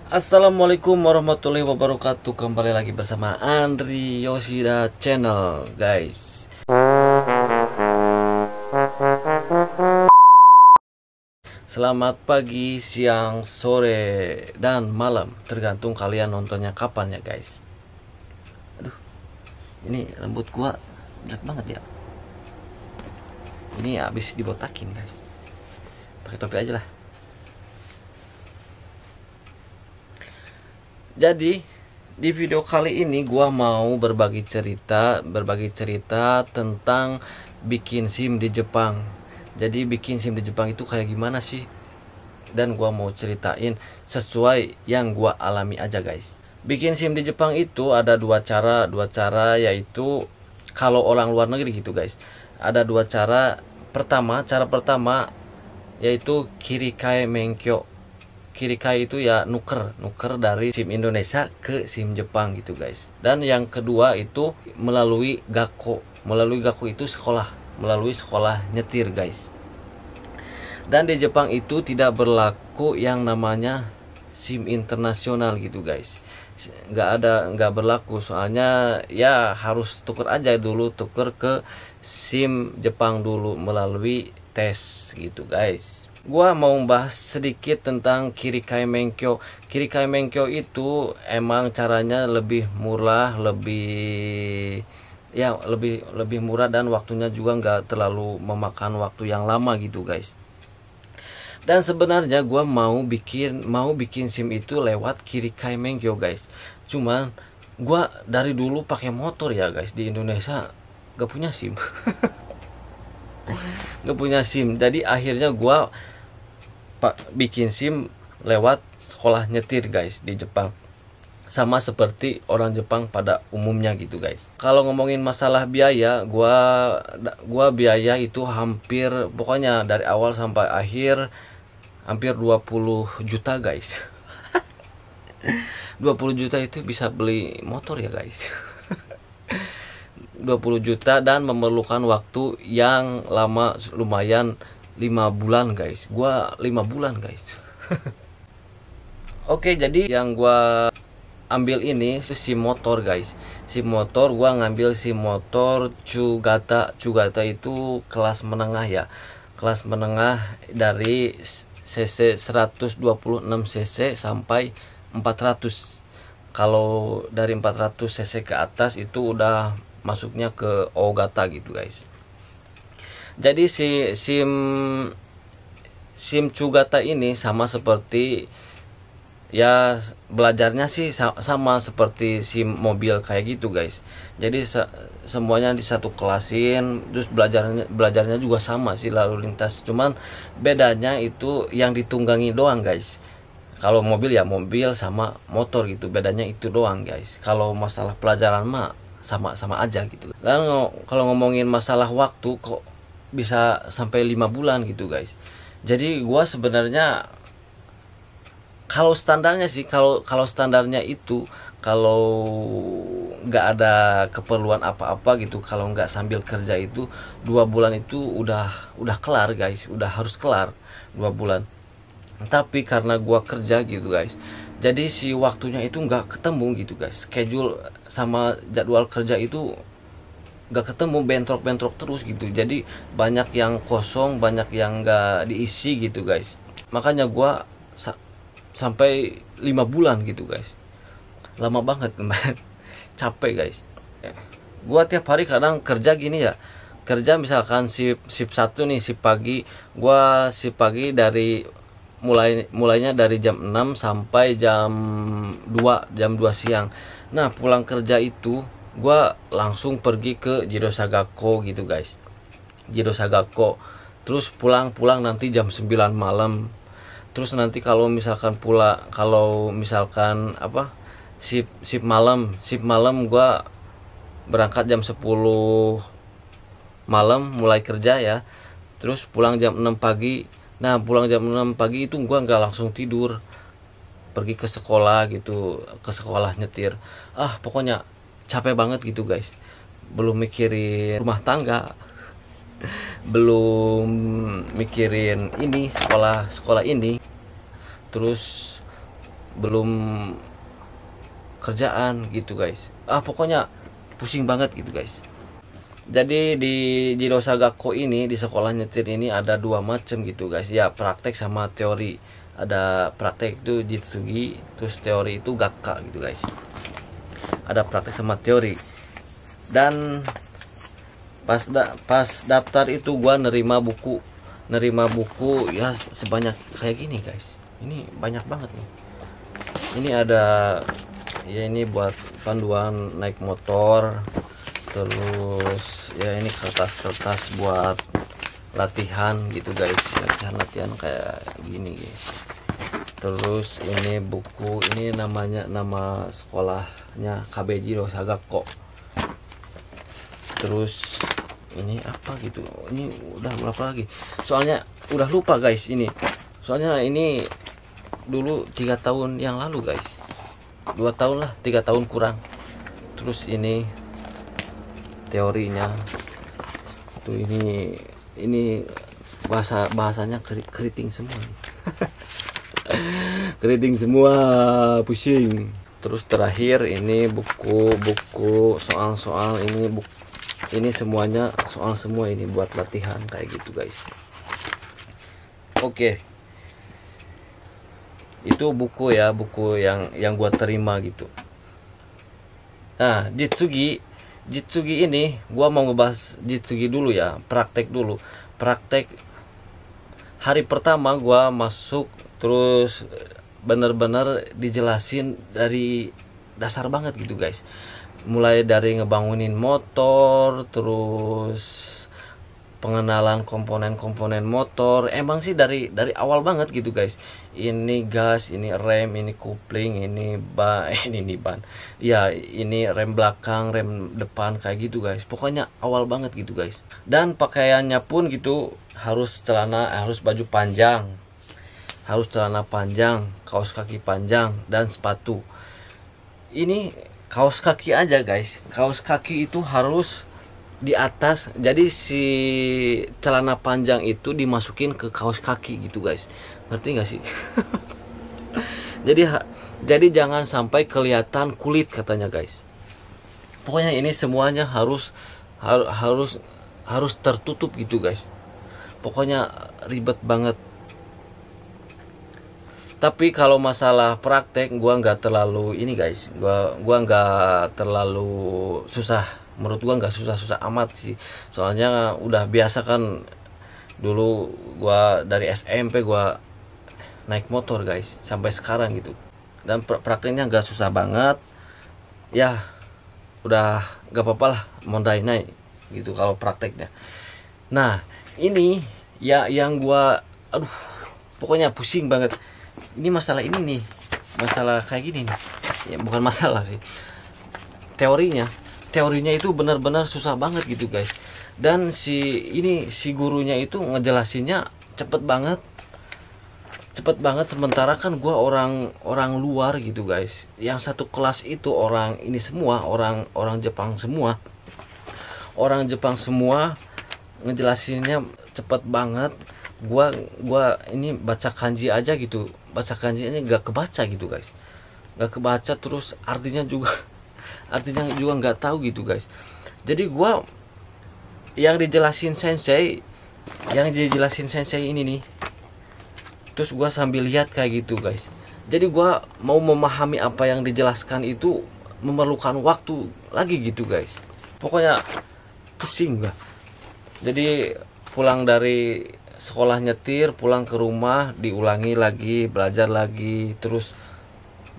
Assalamualaikum warahmatullahi wabarakatuh. Kembali lagi bersama Andri Yoshida Channel, guys. Selamat pagi, siang, sore, dan malam, tergantung kalian nontonnya kapan ya, guys. Aduh, ini rambut gua jelek banget ya. Ini habis dibotakin, guys. Pakai topi aja lah. Jadi di video kali ini gua mau berbagi cerita tentang bikin SIM di Jepang. Jadi bikin SIM di Jepang itu kayak gimana sih? Dan gua mau ceritain sesuai yang gua alami aja, guys. Bikin SIM di Jepang itu ada dua cara yaitu kalau orang luar negeri gitu, guys. Ada dua cara. Cara pertama yaitu Kirikai Menkyo. Kirikai itu ya nuker dari SIM Indonesia ke SIM Jepang gitu, guys. Dan yang kedua itu melalui Gakko. Melalui Gakko itu melalui sekolah nyetir, guys. Dan di Jepang itu tidak berlaku yang namanya SIM internasional gitu, guys. Nggak berlaku, soalnya ya harus tuker ke SIM Jepang dulu melalui tes gitu, guys. Gua mau bahas sedikit tentang Kirikai Menkyo. Kirikai Menkyo itu emang caranya lebih murah, lebih murah, dan waktunya juga nggak terlalu memakan waktu yang lama gitu, guys. Dan sebenarnya gua mau bikin SIM itu lewat Kirikai Menkyo, guys. Cuman gua dari dulu pakai motor ya, guys. Di Indonesia gak punya SIM. Gak punya SIM. Jadi akhirnya gua bikin SIM lewat sekolah nyetir, guys, di Jepang. Sama seperti orang Jepang pada umumnya gitu, guys. Kalau ngomongin masalah biaya, gua biaya itu pokoknya dari awal sampai akhir hampir 20 juta, guys. 20 juta itu bisa beli motor ya, guys. 20 juta dan memerlukan waktu yang lama, lumayan 5 bulan, guys. Gua 5 bulan, guys. Oke, jadi yang gua ambil ini SIM motor, guys. SIM motor, gua ngambil SIM motor Chugata. Chugata itu kelas menengah ya. Kelas menengah dari cc 126 cc sampai 400. Kalau dari 400 cc ke atas itu udah masuknya ke Ogata gitu, guys. Jadi SIM Chugata ini sama seperti ya, belajarnya sih sama seperti SIM mobil kayak gitu, guys. Jadi semuanya di satu kelasin, terus belajarnya juga sama sih, lalu lintas. Cuman bedanya itu yang ditunggangi doang, guys. Kalau mobil ya mobil sama motor gitu, bedanya itu doang, guys. Kalau masalah pelajaran mah sama aja gitu. Dan kalau ngomongin masalah waktu, kok bisa sampai 5 bulan gitu, guys. Jadi gua sebenarnya kalau standarnya itu kalau nggak ada keperluan apa-apa gitu, kalau nggak sambil kerja itu 2 bulan itu udah kelar, guys. Udah harus kelar 2 bulan. Tapi karena gua kerja gitu, guys, jadi si waktunya itu nggak ketemu gitu, guys. Schedule sama jadwal kerja itu gak ketemu, bentrok terus gitu. Jadi banyak yang kosong, banyak yang gak diisi gitu, guys. Makanya gua sampai 5 bulan gitu, guys. Lama banget. Capek, guys. Gua tiap hari kadang kerja gini ya. Kerja misalkan shift 1 nih, shift pagi. Gua shift pagi dari mulainya dari jam 6 sampai jam 2 siang. Nah, pulang kerja itu gua langsung pergi ke Jirosagakko gitu, guys. Jirosagakko. Terus pulang nanti jam 9 malam. Terus nanti kalau misalkan shift malam gua berangkat jam 10 malam mulai kerja ya. Terus pulang jam 6 pagi. Nah, pulang jam 6 pagi itu gua nggak langsung tidur. Pergi ke sekolah gitu, ke sekolah nyetir. Pokoknya capek banget gitu, guys. Belum mikirin rumah tangga, belum mikirin ini sekolah ini, terus belum kerjaan gitu guys. Pokoknya pusing banget gitu guys. Jadi di Jirosa Gakko ini, di sekolah nyetir ini ada dua macam gitu guys. Ya, praktek sama teori. Ada praktek itu Jitsugi, terus teori itu Gakka gitu guys. Ada praktek sama teori. Dan pas daftar itu gua nerima buku ya sebanyak kayak gini guys. Ini banyak banget nih. Ini ada ya, ini buat panduan naik motor. Terus ya ini kertas-kertas buat latihan gitu guys, latihan kayak gini guys. Terus ini buku, ini nama sekolahnya KB Jirosa Gakko. Terus ini apa gitu, ini udah berapa lagi, soalnya udah lupa guys. Ini soalnya ini dulu 3 tahun yang lalu guys, 2 tahun lah, 3 tahun kurang. Terus ini teorinya tuh, ini bahasanya keriting semua. Keriting semua, pusing. Terus terakhir ini buku soal-soal, ini semuanya soal semua, ini buat latihan kayak gitu guys. Oke. Itu buku yang gua terima gitu. Nah, Jitsugi ini gua mau ngebahas Jitsugi dulu ya, praktek dulu. Praktek hari pertama gua masuk, terus bener-bener dijelasin dari dasar banget gitu guys. Mulai dari ngebangunin motor, terus pengenalan komponen-komponen motor. Emang sih dari awal banget gitu guys. Ini gas, ini rem, ini kopling, ini ban. Ya, ini rem belakang, rem depan kayak gitu guys. Pokoknya awal banget gitu guys. Dan pakaiannya pun gitu harus baju panjang. Harus celana panjang, kaos kaki panjang, dan sepatu. Ini kaos kaki aja guys. Kaos kaki itu harus di atas, jadi si celana panjang itu dimasukin ke kaos kaki gitu guys, ngerti gak sih? jadi jangan sampai kelihatan kulit katanya guys. Pokoknya ini semuanya harus tertutup gitu guys. Pokoknya ribet banget. Tapi kalau masalah praktek gua nggak terlalu ini guys, gua nggak terlalu susah. Menurut gua nggak susah-susah amat sih, soalnya udah biasa kan. Dulu gua dari SMP gua naik motor guys sampai sekarang gitu, dan prakteknya nggak susah banget ya. Udah nggak apa-apa lah, mondai naik gitu kalau prakteknya. Nah ini ya yang gua pokoknya pusing banget. Ini masalah ini nih, masalah kayak gini nih ya, bukan masalah sih, teorinya itu benar-benar susah banget gitu guys. Dan si gurunya itu ngejelasinnya cepet banget, sementara kan gua orang luar gitu guys. Yang satu kelas itu orang ini semua, orang Jepang semua. Orang Jepang semua ngejelasinnya cepet banget. Gua ini baca kanji aja gitu, baca kanjinya nggak kebaca gitu guys, nggak kebaca. Terus artinya juga nggak tahu gitu guys. Jadi gua yang dijelasin sensei ini nih, terus gua sambil lihat kayak gitu guys. Jadi gua mau memahami apa yang dijelaskan itu memerlukan waktu lagi gitu guys. Pokoknya pusing gua. Jadi pulang dari sekolah nyetir, pulang ke rumah diulangi lagi, belajar lagi, terus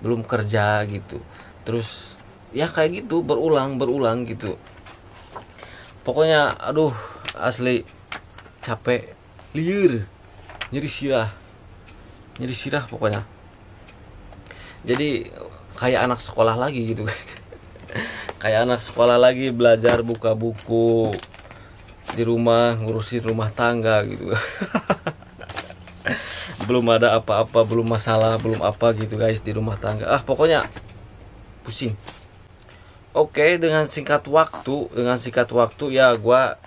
belum kerja gitu. Terus ya kayak gitu berulang gitu. Pokoknya asli capek, liur, nyeri sirah pokoknya. Jadi kayak anak sekolah lagi gitu. Kayak anak sekolah lagi, belajar, buka buku di rumah, ngurusin rumah tangga gitu. Belum ada apa-apa, belum masalah, belum apa gitu guys di rumah tangga. Pokoknya pusing. Oke, dengan singkat waktu ya gua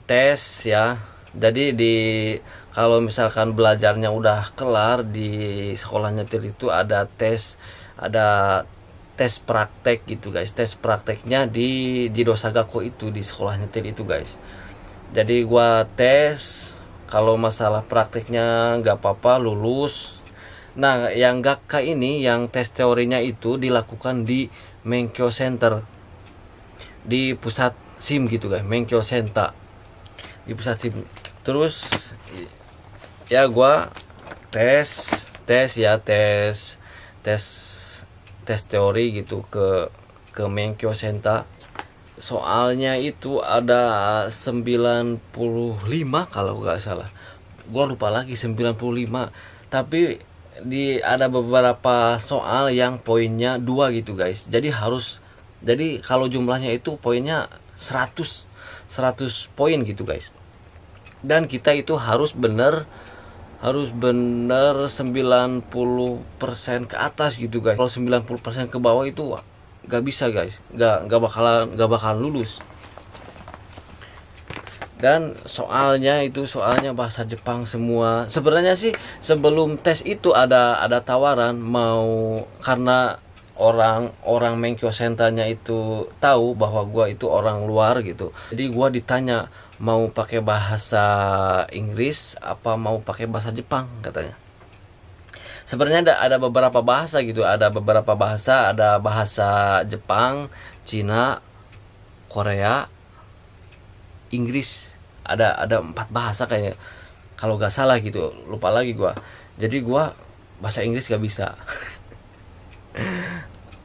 tes ya Jadi kalau misalkan belajarnya udah kelar di sekolah nyetir itu ada tes praktek gitu guys. Tes prakteknya di Dosagako itu, di sekolah nyetir itu guys. Jadi gua tes, kalau masalah prakteknya nggak apa-apa, lulus. Nah, yang Gakka ini, yang tes teorinya itu dilakukan di Menkyo Center, di pusat SIM gitu guys, Menkyo Center di pusat SIM. Terus ya gua tes teori gitu ke Menkyo Center. Soalnya itu ada 95 kalau nggak salah. Gua lupa lagi 95. Tapi ada beberapa soal yang poinnya 2 gitu guys. Jadi kalau jumlahnya itu poinnya 100 poin gitu guys. Dan kita itu harus bener 90% ke atas gitu guys. Kalau 90% ke bawah itu gak bisa guys, gak bakalan lulus. Dan soalnya bahasa Jepang semua. Sebenarnya sih sebelum tes itu ada tawaran, karena orang Menkyo Centernya itu tahu bahwa gua itu orang luar gitu. Jadi gua ditanya mau pakai bahasa Inggris apa mau pakai bahasa Jepang katanya. Sebenarnya ada beberapa bahasa gitu, ada bahasa Jepang, Cina, Korea, Inggris, ada 4 bahasa kayaknya kalau gak salah gitu, lupa lagi gua. Jadi gua bahasa Inggris gak bisa.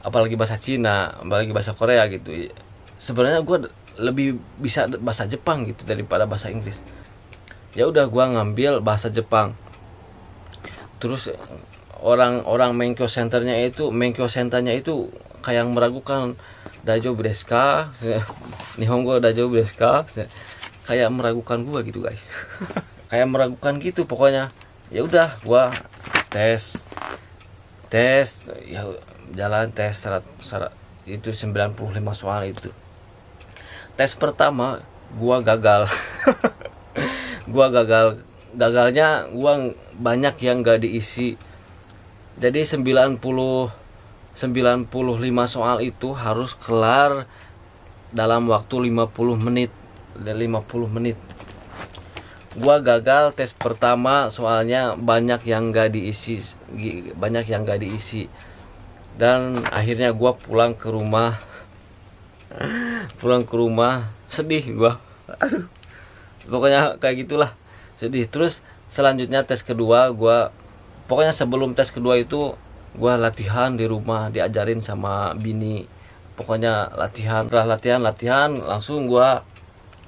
Apalagi bahasa Cina, apalagi bahasa Korea gitu. Sebenarnya gua lebih bisa bahasa Jepang gitu daripada bahasa Inggris. Ya udah gua ngambil bahasa Jepang. Terus orang Menkyo Centernya itu kayak meragukan, Daijoubu desu ka? Nihongo Daijoubu desu ka? Kayak meragukan gua gitu guys. Kayak meragukan gitu pokoknya. Ya udah gua tes ya jalan tes itu 95 soal itu. Tes pertama gua gagal. Gagalnya gua banyak yang gak diisi. Jadi 95 soal itu harus kelar dalam waktu 50 menit. Gua gagal tes pertama, soalnya banyak yang gak diisi. Dan akhirnya gua pulang ke rumah sedih gua. Aduh. Pokoknya kayak gitulah, sedih. Terus selanjutnya tes kedua, pokoknya sebelum tes kedua itu gua latihan di rumah, diajarin sama bini. Pokoknya latihan. Setelah latihan langsung gua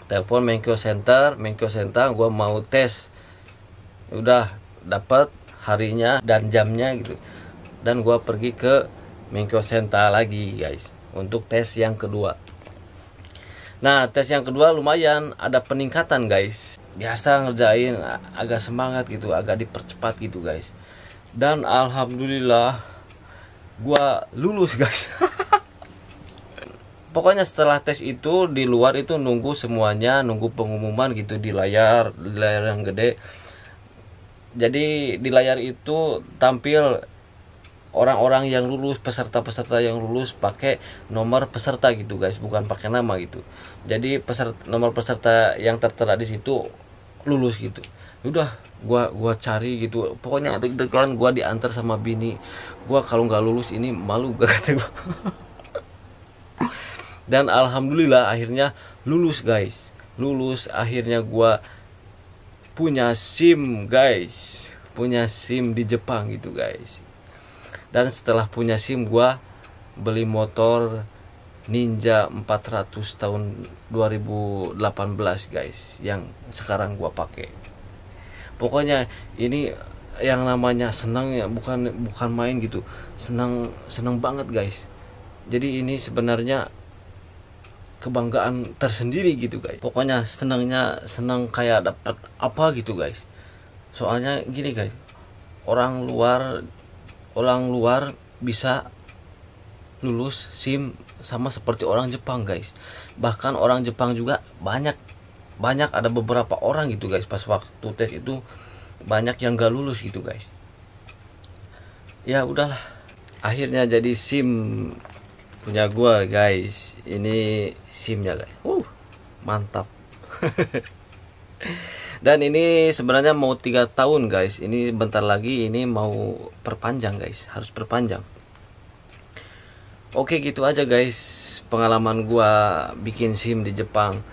telepon Menkyo Center, gua mau tes. Udah dapat harinya dan jamnya gitu. Dan gua pergi ke Menkyo Center lagi guys untuk tes yang kedua. Nah, tes yang kedua lumayan ada peningkatan guys. Biasa ngerjain agak semangat gitu, agak dipercepat gitu guys. Dan alhamdulillah gua lulus guys. Pokoknya setelah tes itu di luar itu nunggu semuanya, nunggu pengumuman gitu di layar yang gede. Jadi di layar itu tampil orang-orang yang lulus, peserta-peserta yang lulus pakai nomor peserta gitu guys, bukan pakai nama gitu. Jadi nomor peserta yang tertera di situ lulus gitu. Udah gua cari gitu, pokoknya deg-degan. Gua diantar sama bini. Gua kalau nggak lulus ini malu gak kata gua. Dan alhamdulillah akhirnya lulus guys. Akhirnya gua punya SIM guys, punya SIM di Jepang gitu guys. Dan setelah punya SIM gua beli motor Ninja 400 tahun 2018 guys, yang sekarang gua pakai. Pokoknya ini yang namanya senang ya, bukan main gitu. Senang banget guys. Jadi ini sebenarnya kebanggaan tersendiri gitu guys. Pokoknya senang kayak dapat apa gitu guys. Soalnya gini guys, orang luar bisa lulus SIM sama seperti orang Jepang guys. Bahkan orang Jepang juga banyak banyak, ada beberapa orang gitu guys, pas waktu tes itu banyak yang gak lulus gitu guys. Ya udahlah, akhirnya jadi SIM punya gua guys. Ini SIM-nya guys, mantap. Dan ini sebenarnya mau 3 tahun guys, ini bentar lagi ini mau perpanjang guys, harus perpanjang. Oke, gitu aja guys pengalaman gua bikin SIM di Jepang.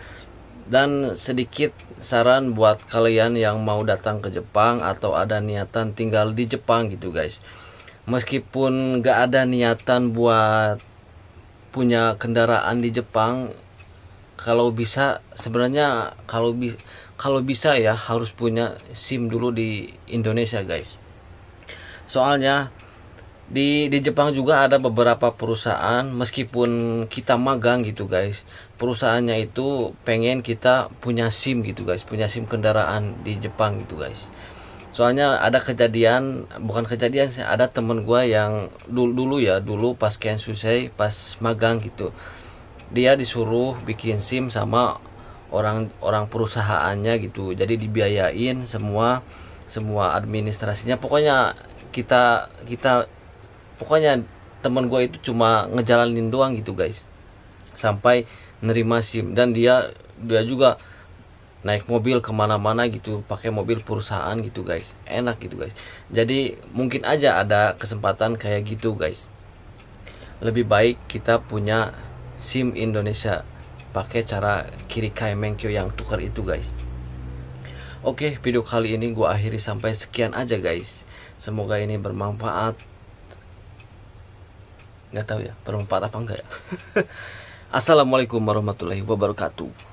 Dan sedikit saran buat kalian yang mau datang ke Jepang atau ada niatan tinggal di Jepang gitu guys. Meskipun gak ada niatan buat punya kendaraan di Jepang, kalau bisa sebenarnya kalau bisa ya harus punya SIM dulu di Indonesia guys. Soalnya di Jepang juga ada beberapa perusahaan, meskipun kita magang gitu guys, perusahaannya itu pengen kita punya SIM gitu guys, punya SIM kendaraan di Jepang gitu guys. Soalnya ada kejadian, bukan kejadian sih, ada temen gue yang dulu pas Kensusei, pas magang gitu, dia disuruh bikin SIM sama orang perusahaannya gitu, jadi dibiayain semua administrasinya. Pokoknya teman gue itu cuma ngejalanin doang gitu guys, sampai nerima SIM. Dan dia juga naik mobil kemana-mana gitu, pakai mobil perusahaan gitu guys, enak gitu guys. Jadi mungkin aja ada kesempatan kayak gitu guys. Lebih baik kita punya SIM Indonesia, pakai cara Kirikai Menkyo yang tukar itu guys. Oke, video kali ini gue akhiri sampai sekian aja guys. Semoga ini bermanfaat. Nggak tahu ya bermanfaat apa enggak ya. Assalamualaikum warahmatullahi wabarakatuh.